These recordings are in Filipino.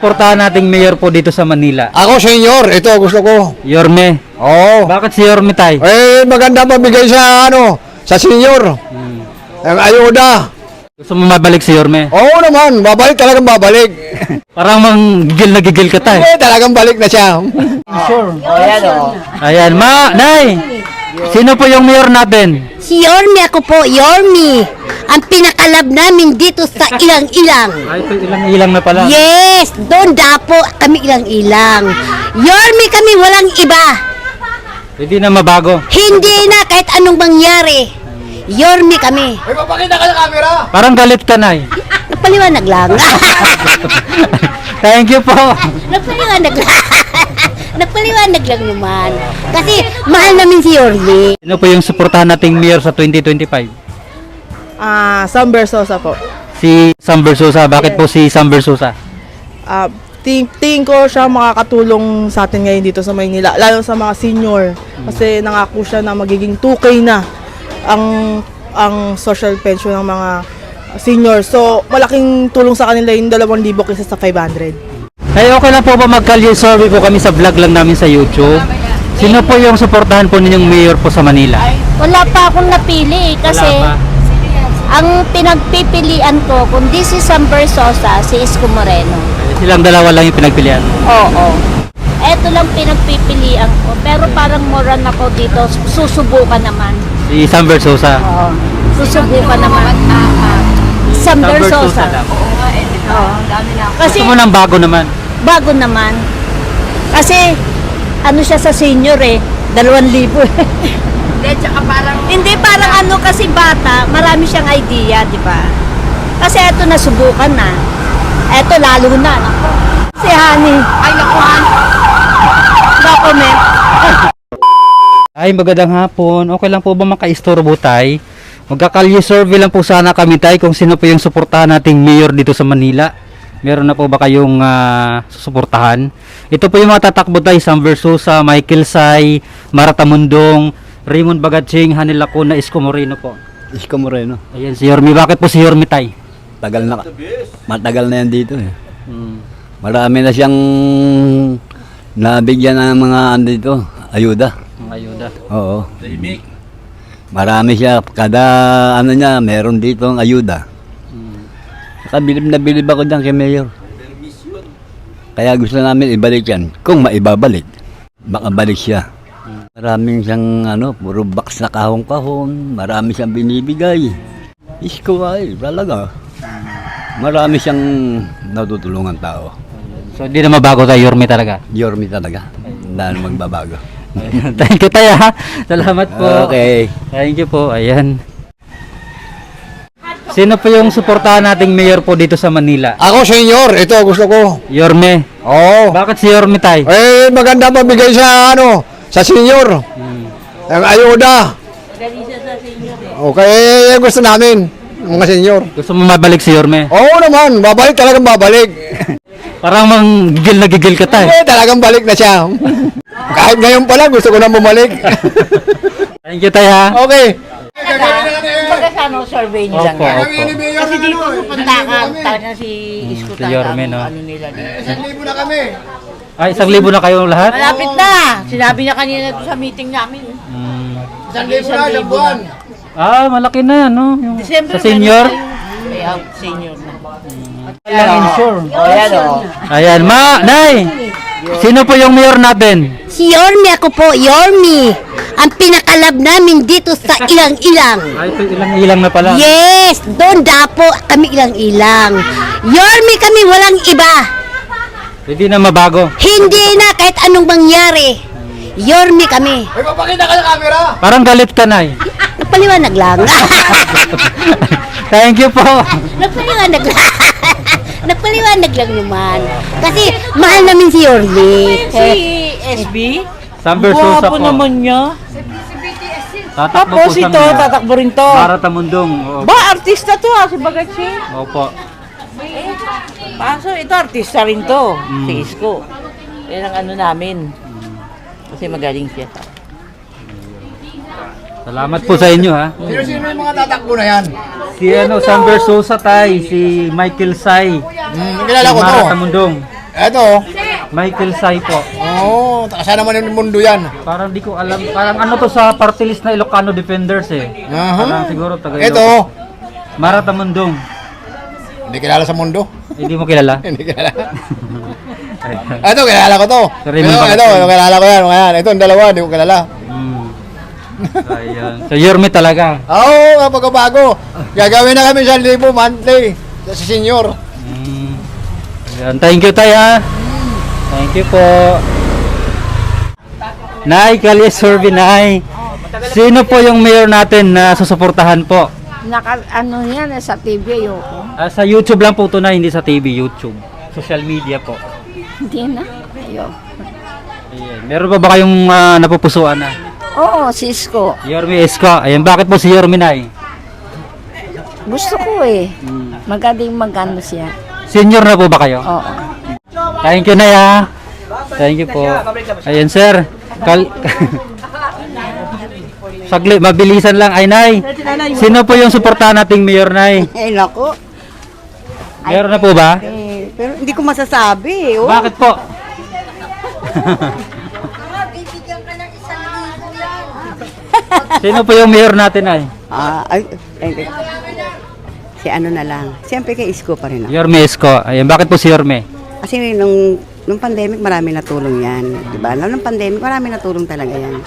suportahan nating mayor po dito sa Manila? Ako, senyor. Ito, gusto ko. Yorme. Oo. Bakit si Yorme tay? Maganda mabigay sa, sa senyor. Ang ayuda. Gusto mo mabalik si Yorme? Oo naman, babalik talagang babalik. Parang manggigil na gigil ka tay. Talagang balik na siya. Sure. O, yan o. Ayan, nay! Sino po yung mayor natin? Si Yormi ako po, Yormi. Ang pinakalab namin dito sa ilang-ilang. Ay, ito ilang-ilang na pala. Yes, doon dapo kami ilang-ilang. Yormi kami, walang iba. Hindi na mabago. Hindi na kahit anong mangyari. Yormi kami. Ay, papakita ka sa camera. Parang galit ka, nay. Napaliwanag lang. Thank you po. Napaliwanag lang. Napaliwanag lang naman. Kasi mahal namin si Yormi. Sino po yung suportahan nating mayor sa 2025? Sam Versosa po. Si Sam Versosa. Bakit po si Sam Versosa? Tingin ko siya makakatulong sa atin ngayon dito sa Maynila, lalo sa mga senior. Kasi nangako siya na magiging 2K na ang social pension ng mga senior. So, malaking tulong sa kanila yung 2,000 kaysa sa 500. Ay, okay lang po ba mag-call survey po kami sa vlog lang namin sa YouTube? Sino po yung suportahan po ninyong mayor po sa Manila? Wala pa akong napili kasi Wala pa. ang pinagpipilian ko kundi si Sam Versosa, si Isko Moreno. Silang dalawa lang yung pinagpilian. Oo. Eto lang pinagpipilian ko. Pero parang moran ako dito. Susubukan naman. Si Sam Versosa. Oo. Susubukan naman. Sam Versosa. lang. Oo. Kasi Gusto mo ng bago naman. bago naman. Kasi ano siya sa senior 2,000 Hindi parang ano kasi bata, marami siyang idea, di ba? Kasi eto nasubukan na. Eto lalo na. Nako. Si Honey. Ay, nakuhan. No comment. Ay, magandang hapon. Okay lang po ba maka-istorbo tay? Magkakalye survey lang po sana kami tay kung sino po yung suportahan nating mayor dito sa Manila. Meron na po ba kayong susuportahan? Ito po yung mga tatakbo tay, Sam Versosa, Michael Say, Marata Mundong, Raymond Bagatsing, Hanel Lacuna, Isko Moreno po. Isko Moreno. Ayan si Yormi. Bakit po si Yormi tay? Matagal na yan dito eh. Hmm. Marami na siyang nabigyan ng mga dito, ayuda. Ang ayuda. Oo. Marami siya, kada niya, meron dito ang ayuda. Saka bilib na bilib ako dyan kay Mayor. Kaya gusto namin ibalik yan. Kung maibabalik, makabalik siya. Maraming siyang puro box na kahon-kahon, marami siyang binibigay. Isko nga talaga. Marami siyang natutulungan tao. So hindi na mabago tayo, Yormi talaga. Yormi talaga. Dahil magbabago. Thank you tayo ha. Salamat po. Okay. Thank you po. Ayan. Sino po yung suportahan nating mayor po dito sa Manila? Ako, senyor. Ito, gusto ko. Yorme. Oo. Bakit si Yorme tay? Maganda mabigay sa, sa senyor. Ang ayuda. Okay, gusto namin. Mga senyor. Gusto mo mabalik si Yorme? Oo naman, babalik talagang babalik. Parang manggigil na gigil ka tay. Talagang balik na siya. Kahit ngayon pa lang, gusto ko na bumalik. Thank you tay ha. Okay. Magkasano survey nila Opo, opo. Kasi dito pupunta ka, talaga si Isko Si Yorme, no? nila dito. 1,000 na kami. Ay, 1,000 na kayo lahat? Malapit na! Sinabi niya kanina sa meeting namin. 1,000 na, isang buwan. Ah, malaki na yan, no? Yung, December, sa senior? Kaya senior na. O, yan o. Ayan, nay! Sino po yung mayor natin? Si Yormi ako po, Yormi. Ang pinakalab namin dito sa ilang-ilang. Ay, ito ilang-ilang na pala. Yes, doon dapo kami ilang-ilang. Yormi kami, walang iba. Hindi na mabago. Hindi na kahit anong mangyari. Yormi kami. Ay, papakita ka sa camera. Parang galit ka, nay. Napaliwanag lang. Thank you po. Napaliwanag lang. Napaliwanag lang naman. Kasi mahal namin si Yormi. Si SB? Sam Versosa po. niya. Tatakbo po siyang tatakbo rin to. Marata Mundong. Oo. Ba, artista to si Bagatsi. Opo. Paso, ito artista rin to, si Isko. Yan ang namin. Kasi magaling siya. Salamat po sa inyo ha. Sino yung mga tatakbo na yan? Si Sam Versosa tay, si Michael Say, Kilala si ko to. Marata Mundong. Eto, Michael Sai po. oh, saan naman yung mundo yan? Parang di ko alam. Parang ano to sa party list na Ilocano Defenders eh. Aha. Parang siguro taga Eto, Mara Tamundong. hindi kilala sa mundo. Hindi mo kilala? Hindi kilala. Eto, kilala ko to. Sorry, may bakit Ito, yun? kilala ko yan. Mga yan. Ito, yung dalawa, hindi ko kilala. Ayan. So, Yorme talaga. Oo, pagkabago. Gagawin na kami 1,000 monthly sa senior. Ayan. Thank you, Tay, ha? Thank you po. Nay, Kalye Survey, Nay. Sino po yung mayor natin na susuportahan po? Ano yan, sa TV ayoko. Sa YouTube lang po ito na, hindi sa TV, YouTube. Social media po. Hindi na, ayoko. Ayan. Meron pa ba kayong napupusuan na? Oo, Cisco. Yorme Isko. Ayan, bakit po si Yorme, Nay? Gusto ko eh. Magaling magano siya. Senior na po ba kayo? Oo. Thank you, Nay, ha? Thank you po. Ayan, sir. Saglit, mabilisan lang. Ay, Nay. Sino po yung suportahan nating mayor, Nay? Eh, naku. Meron na po ba? Pero hindi ko masasabi. Oh. Bakit po? Sino po yung mayor natin, Nay? Si ano na lang. Siyempre kay Isko pa rin ako. Yorme Isko. Ayan, bakit po si Yorme? Kasi nung pandemic, marami natulong yan. Diba? Nung pandemic, marami natulong talaga yan.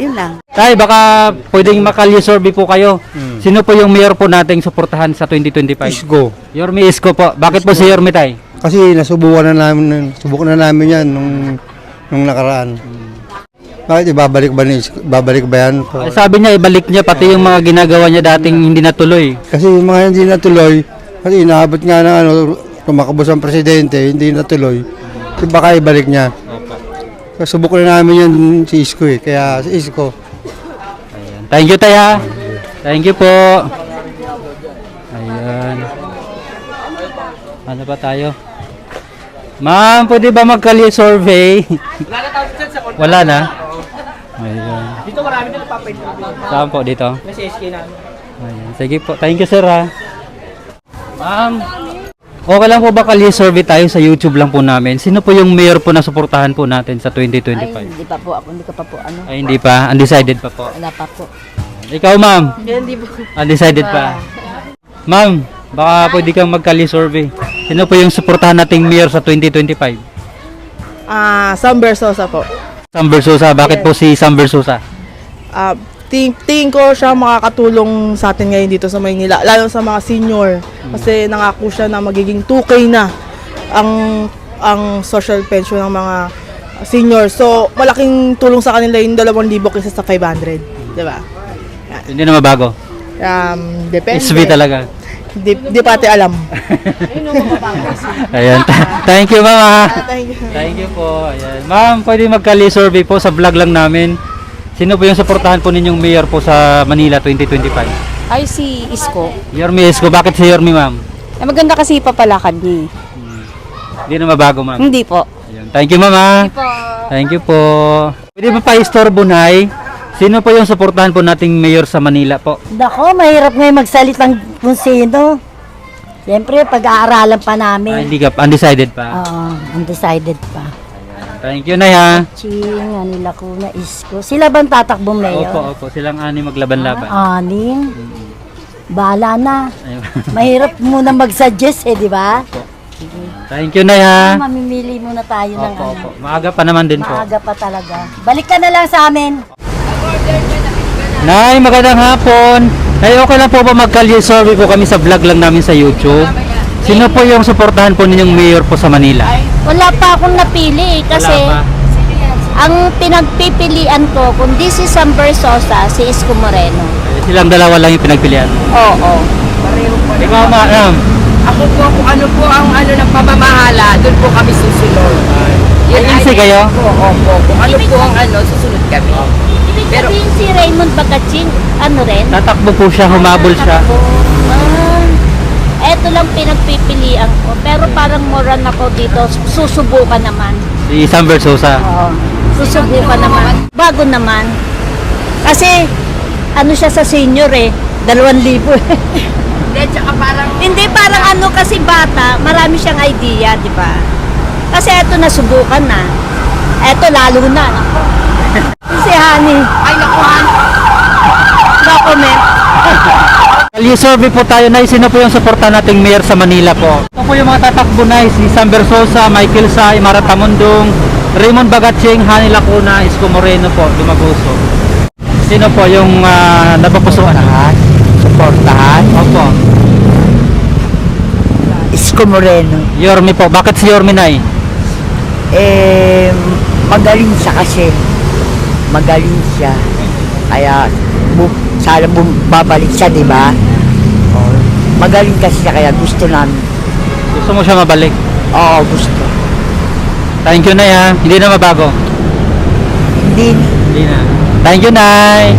Yun lang. Tay, baka pwedeng makalye-survey po kayo. Sino po yung mayor po nating suportahan sa 2025? Isko. Yorme Isko po. Bakit po si Yorme, Tay? Kasi subukan na namin yan nung nakaraan. Bakit babalik ba yan? Sabi niya, ibalik niya pati yung mga ginagawa niya dating hindi natuloy. Kasi yung mga hindi natuloy, kasi inaabot nga ng tumakabos ang presidente, hindi natuloy. So baka ibalik niya. Subukan na namin yan si Isko eh, kaya si Isko. Thank you, Tay, ha? Thank you po. Ayan. Ano pa tayo? Ma'am, pwede ba magkalye survey? Wala na? Ayan. Dito marami na nagpapa-interview. Saan po? Dito? Nasa SK na. Ayan. Sige po. Thank you, sir, ha? Ma'am, okay lang po ba kalye survey tayo sa YouTube lang po namin? Sino po yung mayor po na suportahan po natin sa 2025? Hindi pa po ako, hindi ka pa po ano. Ay, hindi pa. Undecided pa po. Wala pa po. Ikaw, ma'am? Hindi po. Undecided pa. Ma'am, baka pwede kang magkali survey. Sino po yung suportahan nating mayor sa 2025? Sam Versosa po. Sam Versosa. Bakit po si Sam Versosa? Tingin ko siya makakatulong sa atin ngayon dito sa Maynila, lalo sa mga senior. Kasi nangako siya na magiging 2K na ang social pension ng mga senior. So, malaking tulong sa kanila yung 2,000 kaysa sa 500. Diba? Hindi na mabago. Depende. SV talaga. Di pati alam. Ayan. Thank you, ma'am, ha? Thank you. Thank you po. Ayan. Ma'am, pwede magkali survey po sa vlog lang namin. Sino po yung suportahan po ninyong mayor po sa Manila 2025? Ay, si Isko. Yorme Isko. Bakit si Yorme, ma'am? Eh, maganda kasi papalakad niya. Hindi na mabago, ma'am. Hindi po. Ayan. Thank you, ma'am, ha? Thank you po. Pwede ba pa-istorbo, Nay? Sino po yung suportahan po nating mayor sa Manila po? Dako, mahirap ngayon magsalitang kung sino. Siyempre, pag-aaralan pa namin. Hindi ka, undecided pa. Oo, undecided pa. Thank you, Nay, ha? Ching, nila ko na Isko. Sila bang tatakbong mayor? Opo. Silang ani maglaban-laban. Anim. Bahala na. Ayun. Mahirap muna mag-suggest di ba? Thank you, Nay, ha? Mamimili muna tayo ng Opo. Maaga pa naman din po. Maaga pa talaga. Balik ka na lang sa amin. Nay, magandang hapon. Nay, okay lang po ba magkalye survey po kami sa vlog lang namin sa YouTube? Sino po yung suportahan po ninyong mayor po sa Manila? Wala pa akong napili eh, kasi Wala pa. ang pinagpipilian ko, kundi si Sam Versosa, si Isko Moreno. Silang dalawa lang yung pinagpilian. Oo. Ikaw, ma'am. Ako po, kung ano po ang ng pamamahala, doon po kami susunod. Ay, easy kayo? Opo. Kung ano po ang susunod kami. Ibig sabihin si Raymond Bacaching, ano rin? Tatakbo po siya, humabol siya. Eto lang pinagpipilian ko, pero parang moran ako dito, susubukan naman. Si Sam Versosa. Oo. Susubukan naman. Bago naman. Kasi, ano siya sa senior eh, 2,000 Hindi, tsaka parang Hindi, parang ano kasi bata, marami siyang idea, di ba? eto nasubukan na. Eto lalo na. Nako. Si Honey. Ay, naku, Honey. No comment. Kalye survey po tayo, Nay. Sino po yung suporta nating mayor sa Manila po? Ito po yung mga tatakbo, Nay. Si Sam Versosa, Michael Say, Mara Tamundong, Raymond Bagatsing, Hani Lacuna, Isko Moreno po, Dumaguso. Sino po yung napapusuan? Suportahan? Opo. Isko Moreno. Yorme po. Bakit si Yorme, Nay? Magaling siya kasi. Magaling siya. Kaya, sana babalik siya, di ba? Magaling kasi siya, kaya gusto namin. Gusto mo siya mabalik? Oo, gusto. Thank you, Nay, ha? Hindi na mabago? Hindi Hindi na. Thank you, Nay!